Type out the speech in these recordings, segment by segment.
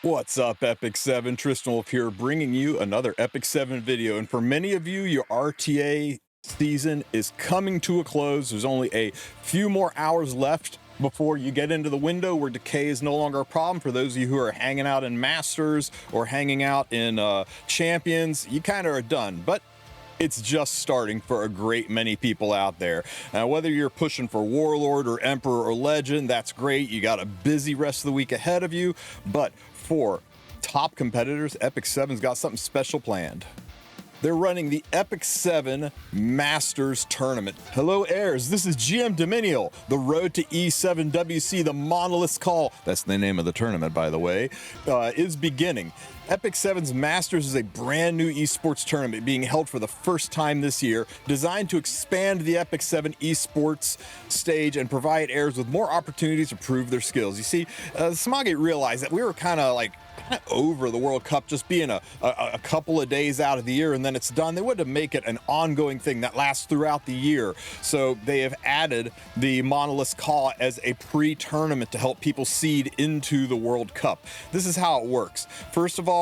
What's up, Epic 7? TristenWulf here, bringing you another Epic 7 video. And for many of you, your RTA season is coming to a close. There's only a few more hours left before you get into the window where decay is no longer a problem. For those of you who are hanging out in Masters or hanging out in Champions, you kind of are done. But it's just starting for a great many people out there. Now, whether you're pushing for Warlord or Emperor or Legend, that's great. You got a busy rest of the week ahead of you. But for top competitors, Epic 7's got something special planned. They're running the Epic 7 Masters Tournament. Hello, heirs. This is GM Dominial. The road to E7WC, the Monolith's Call, that's the name of the tournament, by the way, is beginning. Epic 7's Masters is a brand new esports tournament being held for the first time this year, designed to expand the Epic 7 esports stage and provide heirs with more opportunities to prove their skills. You see, Smogate realized that we were kind of over the World Cup just being a couple of days out of the year and then it's done. They wanted to make it an ongoing thing that lasts throughout the year. So they have added the Monolith's Call as a pre-tournament to help people seed into the World Cup. This is how it works. First of all,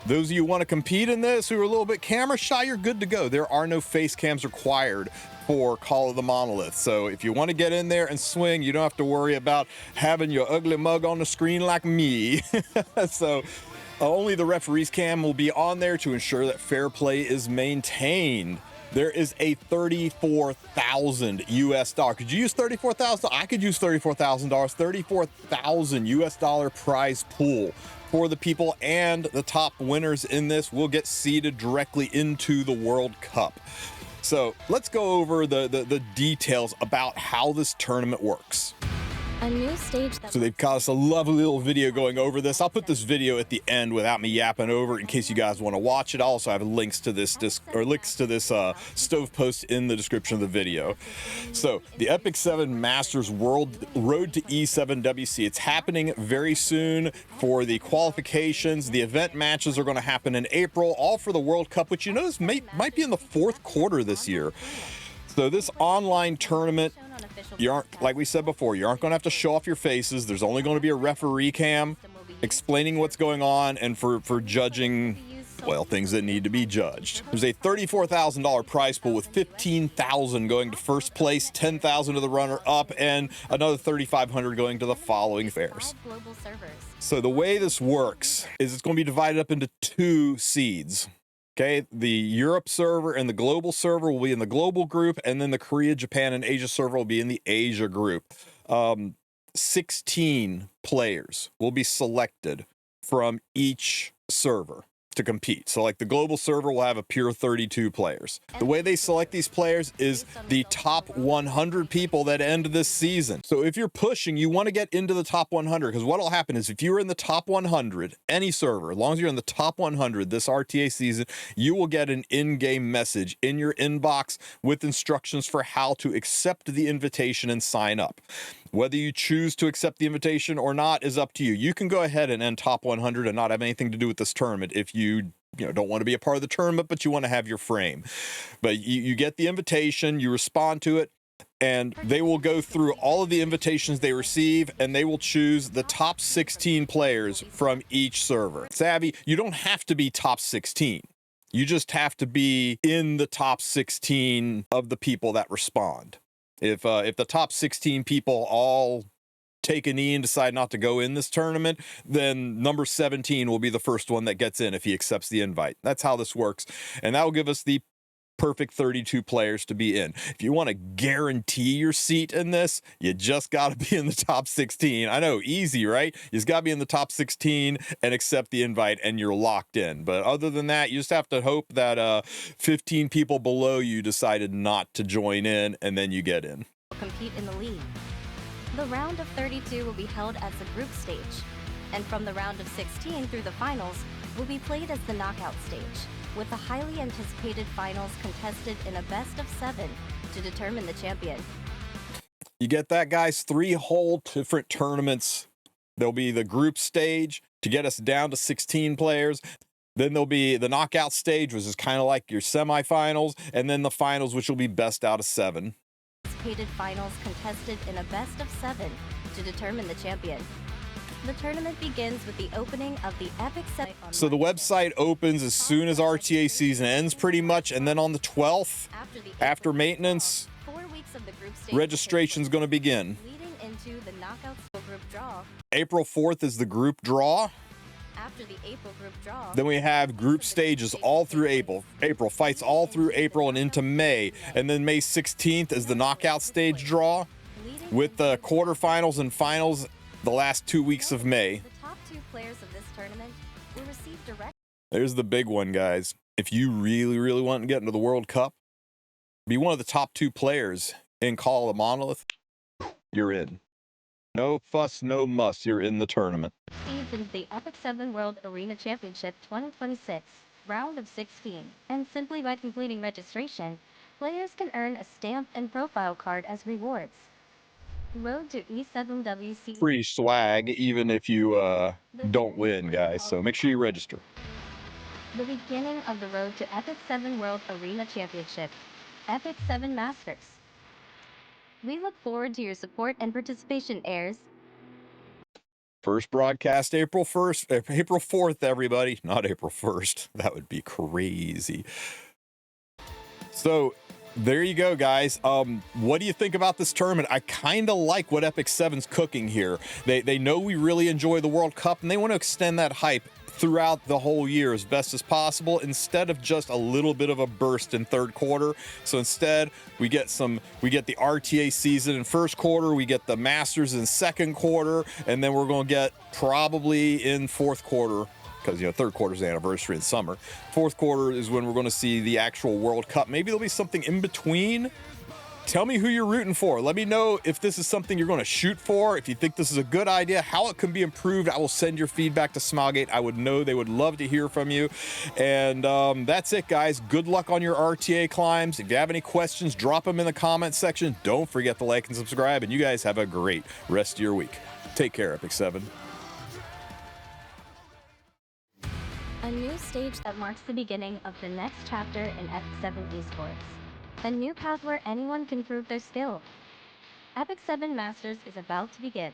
those of you who want to compete in this who are a little bit camera shy, you're good to go. There are no face cams required for Call of the Monolith. So if you want to get in there and swing, you don't have to worry about having your ugly mug on the screen like me. So only the referee's cam will be on there to ensure that fair play is maintained. There is a $34,000 US dollar. Could you use $34,000? I could use $34,000. $34,000 US dollar prize pool for the people, and the top winners in this will get seeded directly into the World Cup. So let's go over the details about how this tournament works. A new stage that So they've got us a lovely little video going over this. I'll put this video at the end without me yapping over it in case you guys want to watch it. I also have links to this stove post in the description of the video. So the Epic 7 Masters World Road to E7WC. It's happening very soon for the qualifications. The event matches are going to happen in April, all for the World Cup, which you notice might be in the fourth quarter this year. So this online tournament, you aren't, like we said before, you aren't going to have to show off your faces. There's only going to be a referee cam explaining what's going on and for judging, well, things that need to be judged. There's a $34,000 prize pool with $15,000 going to first place, $10,000 to the runner-up, and another $3,500 going to the following fairs. So the way this works is it's going to be divided up into two seeds. Okay, the Europe server and the global server will be in the global group, and then the Korea, Japan, and Asia server will be in the Asia group. 16 players will be selected from each server to compete. So like the global server will have a pure 32 players. The way they select these players is the top 100 people that end this season. So if you're pushing, you want to get into the top 100, because what'll happen is if you're in the top 100, any server, as long as you're in the top 100 this RTA season, you will get an in-game message in your inbox with instructions for how to accept the invitation and sign up. Whether you choose to accept the invitation or not is up to you. You can go ahead and end top 100 and not have anything to do with this tournament if you don't want to be a part of the tournament, but you want to have your frame. But you get the invitation, you respond to it, and they will go through all of the invitations they receive, and they will choose the top 16 players from each server. Savvy, you don't have to be top 16. You just have to be in the top 16 of the people that respond. If the top 16 people all take a knee and decide not to go in this tournament, then number 17 will be the first one that gets in if he accepts the invite. That's how this works. And that will give us the perfect 32 players to be in. If you want to guarantee your seat in this, you just got to be in the top 16. I know, easy, right? You just got to be in the top 16 and accept the invite and you're locked in. But other than that, you just have to hope that 15 people below you decided not to join in and then you get in. compete in the league. The round of 32 will be held as a group stage, and from the round of 16 through the finals will be played as the knockout stage, with the highly anticipated finals contested in a best of 7 to determine the champion. You get that, guys? 3 whole different tournaments. There'll be the group stage to get us down to 16 players. Then there'll be the knockout stage, which is kind of like your semifinals, and then the finals, which will be best out of 7. Anticipated finals contested in a best of 7 to determine the champion. The tournament begins with the opening of the Epic 7. So the website opens as soon as RTA season ends pretty much, and then on the 12th, after maintenance, 4 weeks of the group stage registration's going to begin. leading into the knockout group draw. April 4th is the group draw. After the April group draw, Then we have group stages all through April. Fights all through April and into May. And then May 16th is the knockout stage draw with the quarterfinals and finals the last 2 weeks of May. the top 2 players of this tournament will receive direct. There's the big one, guys. If you really, really want to get into the World Cup, be one of the top 2 players in Call of the Monolith, you're in. No fuss, no muss, you're in the tournament. Seeds into the Epic 7 World Arena Championship 2026, round of 16, and simply by completing registration, players can earn a stamp and profile card as rewards. Road to E7WC. Free swag, even if you don't win, guys, so make sure you register. The beginning of the road to Epic 7 World Arena Championship, Epic 7 Masters. We look forward to your support and participation, heirs. First broadcast April 1st, April 4th, everybody. Not April 1st. That would be crazy. So there you go, guys. What do you think about this tournament? I kind of like what Epic 7's cooking here. They know we really enjoy the World Cup, and they want to extend that hype throughout the whole year as best as possible instead of just a little bit of a burst in third quarter. So instead we get the RTA season in first quarter, we get the Masters in second quarter, and then we're going to get probably in fourth quarter, because third quarter is the anniversary in summer. Fourth quarter is when we're going to see the actual World Cup. Maybe there'll be something in between. Tell me who you're rooting for. Let me know if this is something you're going to shoot for, if you think this is a good idea, how it can be improved. I will send your feedback to Smilegate. I would know they would love to hear from you. And that's it, guys. Good luck on your RTA climbs. If you have any questions, drop them in the comment section. Don't forget to like and subscribe, and you guys have a great rest of your week. Take care, Epic 7. A new stage that marks the beginning of the next chapter in Epic 7 esports. A new path where anyone can prove their skill. Epic 7 Masters is about to begin.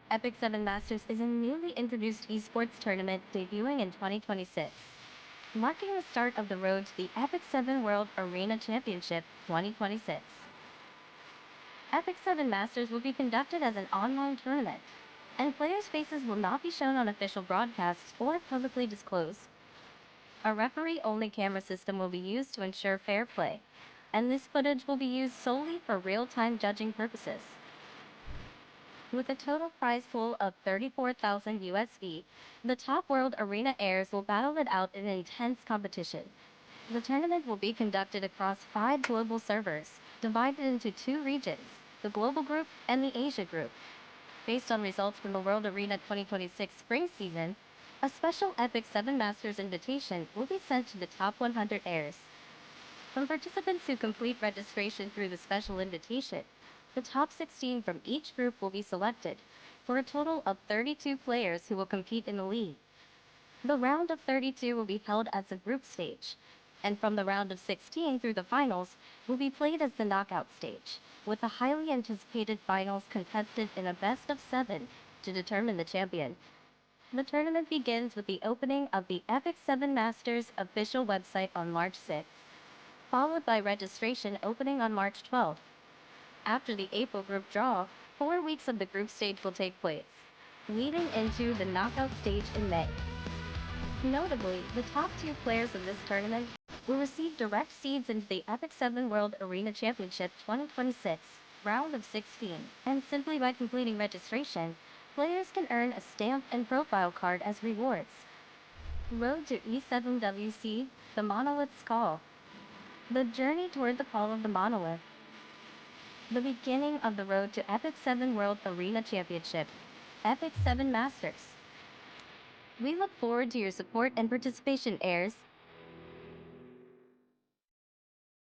Epic 7 Masters is a newly introduced esports tournament debuting in 2026, marking the start of the road to the Epic 7 World Arena Championship 2026. Epic 7 Masters will be conducted as an online tournament, and players' faces will not be shown on official broadcasts or publicly disclosed. A referee-only camera system will be used to ensure fair play, and this footage will be used solely for real-time judging purposes. With a total prize pool of 34,000 USD, the top World Arena heirs will battle it out in an intense competition. The tournament will be conducted across 5 global servers, divided into 2 regions, the Global Group and the Asia Group. Based on results from the World Arena 2026 spring season, a special Epic 7 Masters invitation will be sent to the top 100 heirs. From participants who complete registration through the special invitation, the top 16 from each group will be selected, for a total of 32 players who will compete in the league. The round of 32 will be held as a group stage, and from the round of 16 through the finals will be played as the knockout stage, with the highly anticipated finals contested in a best of 7 to determine the champion. The tournament begins with the opening of the Epic 7 Masters official website on March 6th, followed by registration opening on March 12th. After the April group draw, 4 weeks of the group stage will take place, leading into the knockout stage in May. Notably, the top 2 players of this tournament will receive direct seeds into the Epic 7 World Arena Championship 2026, round of 16, and simply by completing registration, players can earn a stamp and profile card as rewards. Road to E7WC, the Monolith's Call. The journey toward the call of the monolith. The beginning of the road to Epic 7 World Arena Championship, Epic 7 Masters. We look forward to your support and participation, heirs.